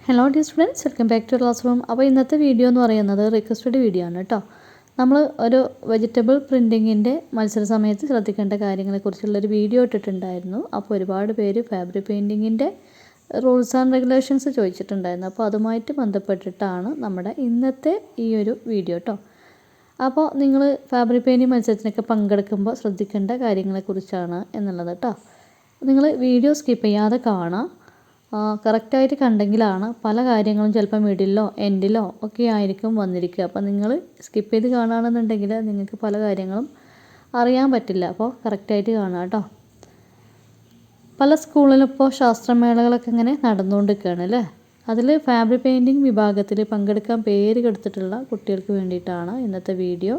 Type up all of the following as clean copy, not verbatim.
Hello dear students, welcome back to classroom. അപ്പോൾ ഇന്നത്തെ video എന്ന് പറയുന്നത് റിക്വസ്റ്റഡ് വീഡിയോ ആണ് കേട്ടോ. നമ്മൾ ഒരു വെജിറ്റബിൾ പ്രിൻറ്റിങ്ങിൻ്റെ മത്സര സമയത്ത് ശ്രദ്ധിക്കേണ്ട കാര്യങ്ങളെക്കുറിച്ചുള്ളൊരു വീഡിയോ ഇട്ടിട്ടുണ്ടായിരുന്നു. അപ്പോൾ ഒരുപാട് പേര് ഫാബ്രിക് പെയിൻറ്റിങ്ങിൻ്റെ റൂൾസ് ആൻഡ് റെഗുലേഷൻസ് ചോദിച്ചിട്ടുണ്ടായിരുന്നു. അപ്പോൾ അതുമായിട്ട് ബന്ധപ്പെട്ടിട്ടാണ് നമ്മുടെ ഇന്നത്തെ ഈ ഒരു വീഡിയോ കേട്ടോ. അപ്പോൾ നിങ്ങൾ ഫാബ്രിക് പെയിൻറ്റിങ് മത്സരത്തിനൊക്കെ പങ്കെടുക്കുമ്പോൾ ശ്രദ്ധിക്കേണ്ട കാര്യങ്ങളെക്കുറിച്ചാണ് എന്നുള്ളത് കേട്ടോ. നിങ്ങൾ വീഡിയോ സ്കിപ്പ് ചെയ്യാതെ കാണാം. കറക്റ്റായിട്ട് കണ്ടെങ്കിലാണ് പല കാര്യങ്ങളും ചിലപ്പോൾ മിഡിലോ എൻഡിലോ ഒക്കെ ആയിരിക്കും വന്നിരിക്കുക. അപ്പോൾ നിങ്ങൾ സ്കിപ്പ് ചെയ്ത് കാണുകയാണെന്നുണ്ടെങ്കിൽ നിങ്ങൾക്ക് പല കാര്യങ്ങളും അറിയാൻ പറ്റില്ല. അപ്പോൾ കറക്റ്റായിട്ട് കാണാം കേട്ടോ. പല സ്കൂളിലും ഇപ്പോൾ ശാസ്ത്രമേളകളൊക്കെ ഇങ്ങനെ നടന്നുകൊണ്ടിരിക്കുകയാണ് അല്ലേ. അതിൽ ഫാബ്രിക് പെയിൻറ്റിങ് വിഭാഗത്തിൽ പങ്കെടുക്കാൻ പേര് കെടുത്തിട്ടുള്ള കുട്ടികൾക്ക് വേണ്ടിയിട്ടാണ് ഇന്നത്തെ വീഡിയോ.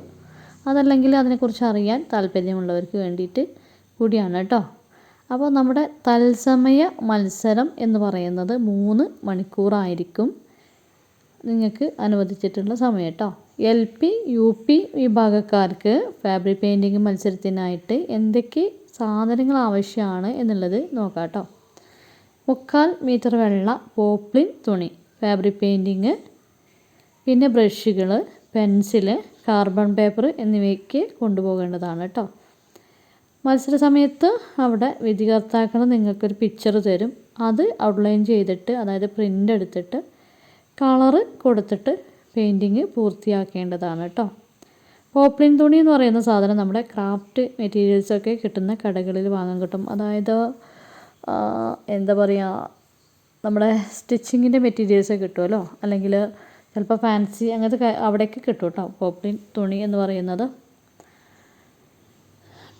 അതല്ലെങ്കിൽ അതിനെക്കുറിച്ച് അറിയാൻ താല്പര്യമുള്ളവർക്ക് വേണ്ടിയിട്ട് കൂടിയാണ് കേട്ടോ. അപ്പോൾ നമ്മുടെ തത്സമയ മത്സരം എന്ന് പറയുന്നത് 3 മണിക്കൂറായിരിക്കും നിങ്ങൾക്ക് അനുവദിച്ചിട്ടുള്ള സമയം കേട്ടോ. LP UP വിഭാഗക്കാർക്ക് ഫാബ്രിക് പെയിൻറ്റിങ് മത്സരത്തിനായിട്ട് എന്തൊക്കെ സാധനങ്ങൾ ആവശ്യമാണ് എന്നുള്ളത് നോക്കാം കേട്ടോ. 3/4 മീറ്റർ വെള്ള പോപ്ലിൻ തുണി, ഫാബ്രിക് പെയിൻറ്റിങ്, പിന്നെ ബ്രഷുകൾ, പെൻസില്, കാർബൺ പേപ്പർ എന്നിവയ്ക്ക് കൊണ്ടുപോകേണ്ടതാണ് കേട്ടോ. മത്സര സമയത്ത് അവിടെ വിധികർത്താക്കൾ നിങ്ങൾക്കൊരു പിക്ചർ തരും. അത് ഔട്ട്ലൈൻ ചെയ്തിട്ട്, അതായത് പ്രിൻ്റ് എടുത്തിട്ട് കളറ് കൊടുത്തിട്ട് പെയിൻറ്റിങ് പൂർത്തിയാക്കേണ്ടതാണ് കേട്ടോ. പോപ്ലിൻ തുണി എന്ന് പറയുന്ന സാധനം നമ്മുടെ ക്രാഫ്റ്റ് മെറ്റീരിയൽസൊക്കെ കിട്ടുന്ന കടകളിൽ വാങ്ങാൻ കിട്ടും. അതായത് എന്താ പറയുക, നമ്മുടെ സ്റ്റിച്ചിങ്ങിൻ്റെ മെറ്റീരിയൽസ് കിട്ടുമല്ലോ, അല്ലെങ്കിൽ ചിലപ്പോൾ ഫാൻസി അങ്ങനത്തെ അവിടെയൊക്കെ കിട്ടും കേട്ടോ പോപ്ലിൻ തുണി എന്ന് പറയുന്നത്.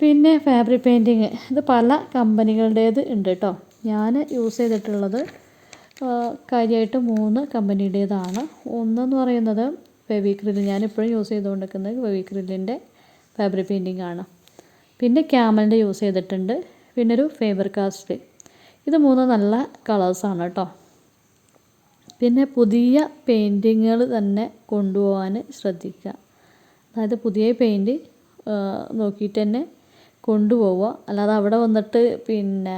പിന്നെ ഫാബ്രിക് പെയിൻറ്റിങ് ഇത് പല കമ്പനികളുടേത് ഉണ്ട് കേട്ടോ. ഞാൻ യൂസ് ചെയ്തിട്ടുള്ളത് കാര്യമായിട്ട് 3 കമ്പനിയുടേതാണ്. ഒന്നെന്ന് പറയുന്നത് ഫെവിക്രിൽ, ഞാനിപ്പോഴും യൂസ് ചെയ്തുകൊണ്ടിരിക്കുന്നത് ഫെവിക്രിലിൻ്റെ ഫാബ്രിക് പെയിൻറ്റിങ് ആണ്. പിന്നെ ക്യാമലിൻ്റെ യൂസ് ചെയ്തിട്ടുണ്ട്. പിന്നെ ഒരു ഫേബർ കാസ്റ്റ്. ഇത് 3 നല്ല കളേഴ്സാണ് കേട്ടോ. പിന്നെ പുതിയ പെയിൻറ്റിങ്ങുകൾ തന്നെ കൊണ്ടുപോകാൻ ശ്രദ്ധിക്കുക. അതായത് പുതിയ പെയിൻറ്റ് നോക്കിയിട്ട് തന്നെ കൊണ്ടുപോവുക. അല്ലാതെ അവിടെ വന്നിട്ട് പിന്നെ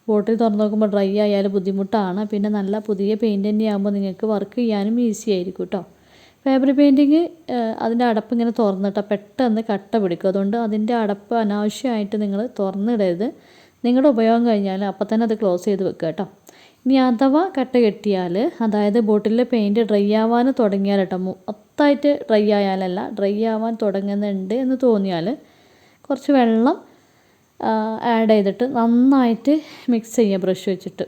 ബോട്ടിൽ തുറന്ന് നോക്കുമ്പോൾ ഡ്രൈ ആയാൽ ബുദ്ധിമുട്ടാണ്. പിന്നെ നല്ല പുതിയ പെയിൻറ്റ് തന്നെ ആകുമ്പോൾ നിങ്ങൾക്ക് വർക്ക് ചെയ്യാനും ഈസി ആയിരിക്കും കേട്ടോ. ഫാബ്രിക് പെയിൻറ്റിങ് അതിൻ്റെ അടപ്പ് ഇങ്ങനെ തുറന്നിട്ടാൽ പെട്ടെന്ന് കട്ട പിടിക്കും. അതുകൊണ്ട് അതിൻ്റെ അടപ്പ് അനാവശ്യമായിട്ട് നിങ്ങൾ തുറന്നിടരുത്. നിങ്ങളുടെ ഉപയോഗം കഴിഞ്ഞാൽ അപ്പം തന്നെ അത് ക്ലോസ് ചെയ്ത് വെക്കുക കേട്ടോ. ഇനി അഥവാ കട്ട കെട്ടിയാൽ, അതായത് ബോട്ടിലെ പെയിൻറ്റ് ഡ്രൈ ആവാൻ തുടങ്ങിയാൽ കേട്ടോ, മൊത്തമായിട്ട് ഡ്രൈ ആയാലല്ല, ഡ്രൈ ആവാൻ തുടങ്ങുന്നുണ്ട് എന്ന് തോന്നിയാൽ കുറച്ച് വെള്ളം ആഡ് ചെയ്തിട്ട് നന്നായിട്ട് മിക്സ് ചെയ്യുക ബ്രഷ് വെച്ചിട്ട്.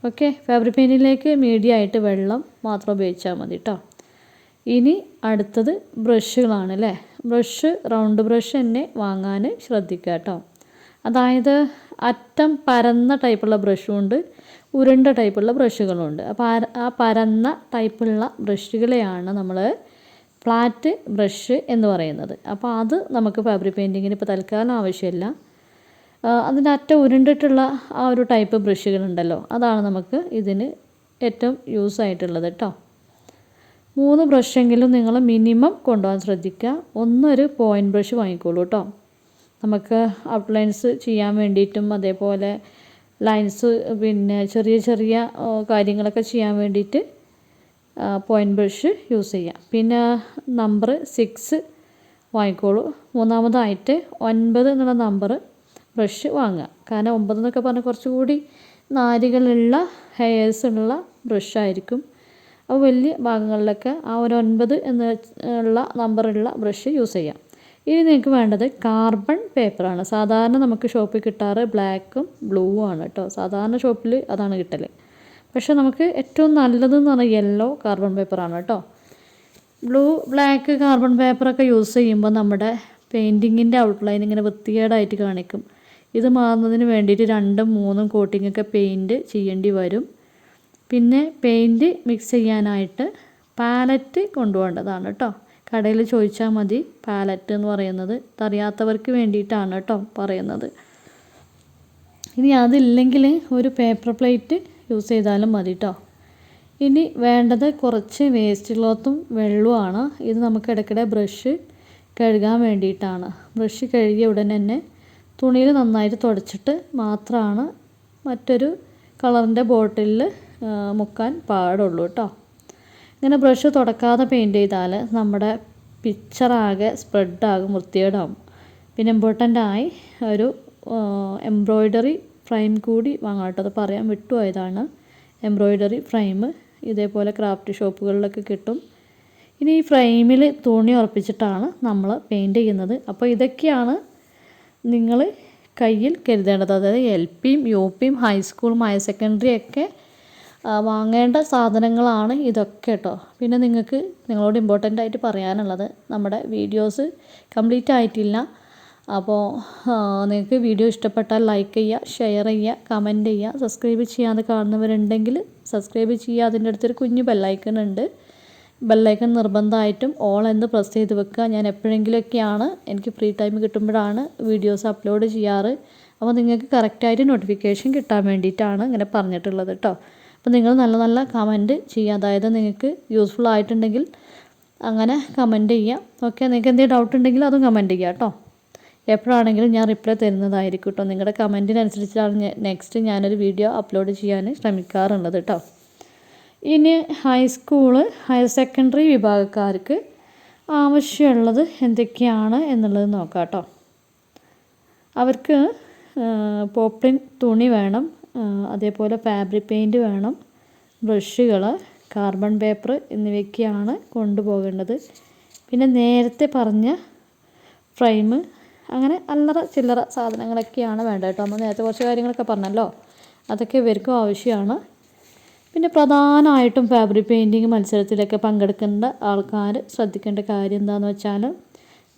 ഓക്കെ, ഫാബ്രിക് പെയിൻറ്റിലേക്ക് മീഡിയമായിട്ട് വെള്ളം മാത്രം ഉപയോഗിച്ചാൽ മതി കേട്ടോ. ഇനി അടുത്തത് ബ്രഷുകളാണ് അല്ലേ. ബ്രഷ് റൗണ്ട് ബ്രഷ് തന്നെ വാങ്ങാൻ ശ്രദ്ധിക്കുക കേട്ടോ. അതായത് അറ്റം പരന്ന ടൈപ്പുള്ള ബ്രഷും ഉണ്ട്, ഉരുണ്ട ടൈപ്പുള്ള ബ്രഷുകളും ഉണ്ട്. അപ്പോൾ ആ പരന്ന ടൈപ്പുള്ള ബ്രഷുകളെയാണ് നമ്മൾ ഫ്ലാറ്റ് ബ്രഷ് എന്ന് പറയുന്നത്. അപ്പോൾ അത് നമുക്ക് ഫാബ്രിക് പെയിൻറ്റിങ്ങിന് ഇപ്പോൾ തൽക്കാലം ആവശ്യമില്ല. അതിൻ്റെ അറ്റം ഉരുണ്ടിട്ടുള്ള ആ ഒരു ടൈപ്പ് ബ്രഷുകളുണ്ടല്ലോ, അതാണ് നമുക്ക് ഇതിന് ഏറ്റവും യൂസ് ആയിട്ടുള്ളത് കേട്ടോ. 3 ബ്രഷെങ്കിലും നിങ്ങൾ മിനിമം കൊണ്ടുപോകാൻ ശ്രദ്ധിക്കുക. ഒന്നൊരു പോയിൻറ്റ് ബ്രഷ് വാങ്ങിക്കോളൂ കേട്ടോ. നമുക്ക് ഔട്ട്ലൈൻസ് ചെയ്യാൻ വേണ്ടിയിട്ടും അതേപോലെ ലൈൻസ് പിന്നെ ചെറിയ ചെറിയ കാര്യങ്ങളൊക്കെ ചെയ്യാൻ വേണ്ടിയിട്ട് പോയിൻറ്റ് ബ്രഷ് യൂസ് ചെയ്യാം. പിന്നെ നമ്പർ 6 വാങ്ങിക്കോളൂ. മൂന്നാമതായിട്ട് 9 എന്നുള്ള നമ്പർ ബ്രഷ് വാങ്ങുക. കാരണം 9 എന്നൊക്കെ പറഞ്ഞാൽ കുറച്ചുകൂടി നാരുകളുള്ള ഹെയർസ് ഉള്ള ബ്രഷായിരിക്കും. അപ്പോൾ വലിയ ഭാഗങ്ങളിലൊക്കെ ആ ഒരു 9 എന്നുള്ള നമ്പറുള്ള ബ്രഷ് യൂസ് ചെയ്യാം. ഇനി നിങ്ങൾക്ക് വേണ്ടത് കാർബൺ പേപ്പറാണ്. സാധാരണ നമുക്ക് ഷോപ്പിൽ കിട്ടാറ് ബ്ലാക്കും ബ്ലൂവും ആണ് കേട്ടോ. സാധാരണ ഷോപ്പിൽ അതാണ് കിട്ടൽ. പക്ഷേ നമുക്ക് ഏറ്റവും നല്ലതെന്ന് പറഞ്ഞാൽ യെല്ലോ കാർബൺ പേപ്പറാണ് കേട്ടോ. ബ്ലാക്ക് കാർബൺ പേപ്പറൊക്കെ യൂസ് ചെയ്യുമ്പോൾ നമ്മുടെ പെയിൻറ്റിങ്ങിൻ്റെ ഔട്ട്ലൈൻ ഇങ്ങനെ വൃത്തികേടായിട്ട് കാണിക്കും. ഇത് മാറുന്നതിന് വേണ്ടിയിട്ട് 2ഉം 3ഉം കോട്ടിങ്ങൊക്കെ പെയിൻറ്റ് ചെയ്യേണ്ടി വരും. പിന്നെ പെയിൻറ്റ് മിക്സ് ചെയ്യാനായിട്ട് പാലറ്റ് കൊണ്ടുപോകേണ്ടതാണ് കേട്ടോ. കടയിൽ ചോദിച്ചാൽ മതി പാലറ്റ് എന്ന് പറയുന്നത്. അറിയാത്തവർക്ക് വേണ്ടിയിട്ടാണ് കേട്ടോ പറയുന്നത്. ഇനി അതില്ലെങ്കിൽ ഒരു പേപ്പർ പ്ലേറ്റ് യൂസ് ചെയ്താലും മതി കേട്ടോ. ഇനി വേണ്ടത് കുറച്ച് വേസ്റ്റ് ക്ലോത്തും വെള്ളവുമാണ്. ഇത് നമുക്ക് ഇടയ്ക്കിടെ ബ്രഷ് കഴുകാൻ വേണ്ടിയിട്ടാണ്. ബ്രഷ് കഴുകിയ ഉടനെ തന്നെ തുണിയിൽ നന്നായിട്ട് തുടച്ചിട്ട് മാത്രമാണ് മറ്റൊരു കളറിൻ്റെ ബോട്ടിലിൽ മുക്കാൻ പാടുള്ളൂ കേട്ടോ. ഇങ്ങനെ ബ്രഷ് തുടക്കാതെ പെയിൻറ്റ് ചെയ്താൽ നമ്മുടെ പിക്ചറാകെ സ്പ്രെഡാകും, വൃത്തികേടാകും. പിന്നെ ഇമ്പോർട്ടൻ്റായി ഒരു എംബ്രോയ്ഡറി ഫ്രെയിം കൂടി വാങ്ങാം കേട്ടോ. അത് പറയാൻ വിട്ടുപോയതാണ്. എംബ്രോയ്ഡറി ഫ്രെയിം ഇതേപോലെ ക്രാഫ്റ്റ് ഷോപ്പുകളിലൊക്കെ കിട്ടും. ഇനി ഈ ഫ്രെയിമിൽ തുണി ഉറപ്പിച്ചിട്ടാണ് നമ്മൾ പെയിൻറ്റ് ചെയ്യുന്നത്. അപ്പോൾ ഇതൊക്കെയാണ് നിങ്ങൾ കയ്യിൽ കരുതേണ്ടത്. അതായത് LPയും UPയും ഹൈസ്കൂളും ഹയർ സെക്കൻഡറി ഒക്കെ വാങ്ങേണ്ട സാധനങ്ങളാണ് ഇതൊക്കെ കേട്ടോ. പിന്നെ നിങ്ങളോട് ഇമ്പോർട്ടൻ്റ് ആയിട്ട് പറയാനുള്ളത്, നമ്മുടെ വീഡിയോസ് കംപ്ലീറ്റ് ആയിട്ടില്ല. അപ്പോൾ നിങ്ങൾക്ക് വീഡിയോ ഇഷ്ടപ്പെട്ടാൽ ലൈക്ക് ചെയ്യുക, ഷെയർ ചെയ്യുക, കമൻറ്റ് ചെയ്യുക. സബ്സ്ക്രൈബ് ചെയ്യാതെ കാണുന്നവരുണ്ടെങ്കിൽ സബ്സ്ക്രൈബ് ചെയ്യുക. അതിൻ്റെ അടുത്തൊരു കുഞ്ഞു ബെല്ലൈക്കൺ ഉണ്ട്. ബെല്ലൈക്കൺ നിർബന്ധമായിട്ടും ഓൾ എന്ന് പ്രസ് ചെയ്ത് വെക്കുക. ഞാൻ എപ്പോഴെങ്കിലുമൊക്കെയാണ്, എനിക്ക് ഫ്രീ ടൈം കിട്ടുമ്പോഴാണ് വീഡിയോസ് അപ്ലോഡ് ചെയ്യാറ്. അപ്പോൾ നിങ്ങൾക്ക് കറക്റ്റായിട്ട് നോട്ടിഫിക്കേഷൻ കിട്ടാൻ വേണ്ടിയിട്ടാണ് ഇങ്ങനെ പറഞ്ഞിട്ടുള്ളത് കേട്ടോ. അപ്പോൾ നിങ്ങൾ നല്ല നല്ല കമൻറ്റ് ചെയ്യുക. അതായത് നിങ്ങൾക്ക് യൂസ്ഫുൾ ആയിട്ടുണ്ടെങ്കിൽ അങ്ങനെ കമൻറ്റ് ചെയ്യുക. ഓക്കെ, നിങ്ങൾക്ക് എന്തെങ്കിലും ഡൗട്ട് ഉണ്ടെങ്കിൽ അതും കമൻറ്റ് ചെയ്യുക കേട്ടോ. എപ്പോഴാണെങ്കിലും ഞാൻ റിപ്ലൈ തരുന്നതായിരിക്കും കേട്ടോ. നിങ്ങളുടെ കമൻറ്റിനനുസരിച്ചാണ് നെക്സ്റ്റ് ഞാനൊരു വീഡിയോ അപ്ലോഡ് ചെയ്യാൻ ശ്രമിക്കാറുള്ളത് കേട്ടോ. ഇനി ഹൈസ്കൂള് ഹയർ സെക്കൻഡറി വിഭാഗക്കാർക്ക് ആവശ്യമുള്ളത് എന്തൊക്കെയാണ് എന്നുള്ളത് നോക്കാം കേട്ടോ. അവർക്ക് പോപ്ലിൻ തുണി വേണം, അതേപോലെ ഫാബ്രിക് പെയിൻറ്റ് വേണം, ബ്രഷുകൾ, കാർബൺ പേപ്പർ എന്നിവയൊക്കെയാണ് കൊണ്ടുപോകേണ്ടത്. പിന്നെ നേരത്തെ പറഞ്ഞ ഫ്രെയിം, അങ്ങനെ അല്ലറ ചില്ലറ സാധനങ്ങളൊക്കെയാണ് വേണ്ടത് കേട്ടോ. നമ്മൾ നേരത്തെ കുറച്ച് കാര്യങ്ങളൊക്കെ പറഞ്ഞല്ലോ, അതൊക്കെ ഇവർക്കും ആവശ്യമാണ്. പിന്നെ പ്രധാനമായിട്ടും ഫാബ്രിക് പെയിൻറ്റിങ് മത്സരത്തിലൊക്കെ പങ്കെടുക്കേണ്ട ആൾക്കാർ ശ്രദ്ധിക്കേണ്ട കാര്യം എന്താണെന്ന് വെച്ചാൽ,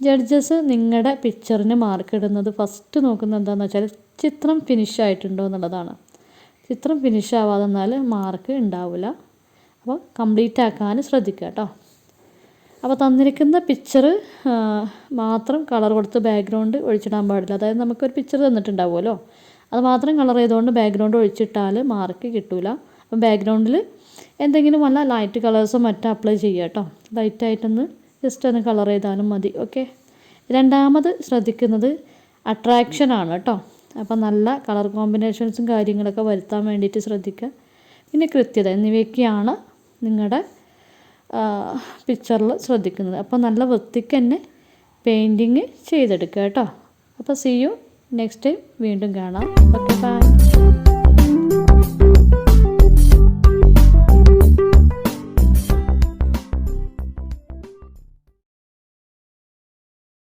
ജഡ്ജസ് നിങ്ങളുടെ പിക്ചറിന് മാർക്ക് ഇടുന്നത് ഫസ്റ്റ് നോക്കുന്നത് എന്താണെന്ന് വെച്ചാൽ ചിത്രം ഫിനിഷ് ആയിട്ടുണ്ടോ എന്നുള്ളതാണ്. ചിത്രം ഫിനിഷ് ആവാതെ എന്നാൽ മാർക്ക് ഉണ്ടാവില്ല. അപ്പോൾ കംപ്ലീറ്റ് ആക്കാൻ ശ്രദ്ധിക്കുക കേട്ടോ. അപ്പോൾ തന്നിരിക്കുന്ന പിക്ചർ മാത്രം കളർ കൊടുത്ത് ബാക്ക്ഗ്രൗണ്ട് ഒഴിച്ചിടാൻ പാടില്ല. അതായത് നമുക്കൊരു പിക്ചർ തന്നിട്ടുണ്ടാവുമല്ലോ, അത് മാത്രം കളർ ചെയ്തുകൊണ്ട് ബാക്ക്ഗ്രൗണ്ട് ഒഴിച്ചിട്ടാൽ മാർക്ക് കിട്ടില്ല. അപ്പം ബാക്ക്ഗ്രൗണ്ടിൽ എന്തെങ്കിലും വല്ല ലൈറ്റ് കളേഴ്സോ മറ്റോ അപ്ലൈ ചെയ്യുക കേട്ടോ. ലൈറ്റായിട്ടൊന്ന് ജസ്റ്റ് ഒന്ന് കളർ ചെയ്താലും മതി. ഓക്കെ. രണ്ടാമത് ശ്രദ്ധിക്കുന്നത് അട്രാക്ഷനാണ് കേട്ടോ. അപ്പോൾ നല്ല കളർ കോമ്പിനേഷൻസും കാര്യങ്ങളൊക്കെ വരുത്താൻ വേണ്ടിയിട്ട് ശ്രദ്ധിക്കുക. പിന്നെ കൃത്യത എന്നിവയൊക്കെയാണ് നിങ്ങളുടെ പിക്ചറിൽ ശ്രദ്ധിക്കുന്നത്. അപ്പോൾ നല്ല വൃത്തിക്ക് തന്നെ പെയിൻറ്റിങ് ചെയ്തെടുക്കുക കേട്ടോ. അപ്പോൾ സീ യു നെക്സ്റ്റ് ടൈം, വീണ്ടും കാണാം. Okay, by.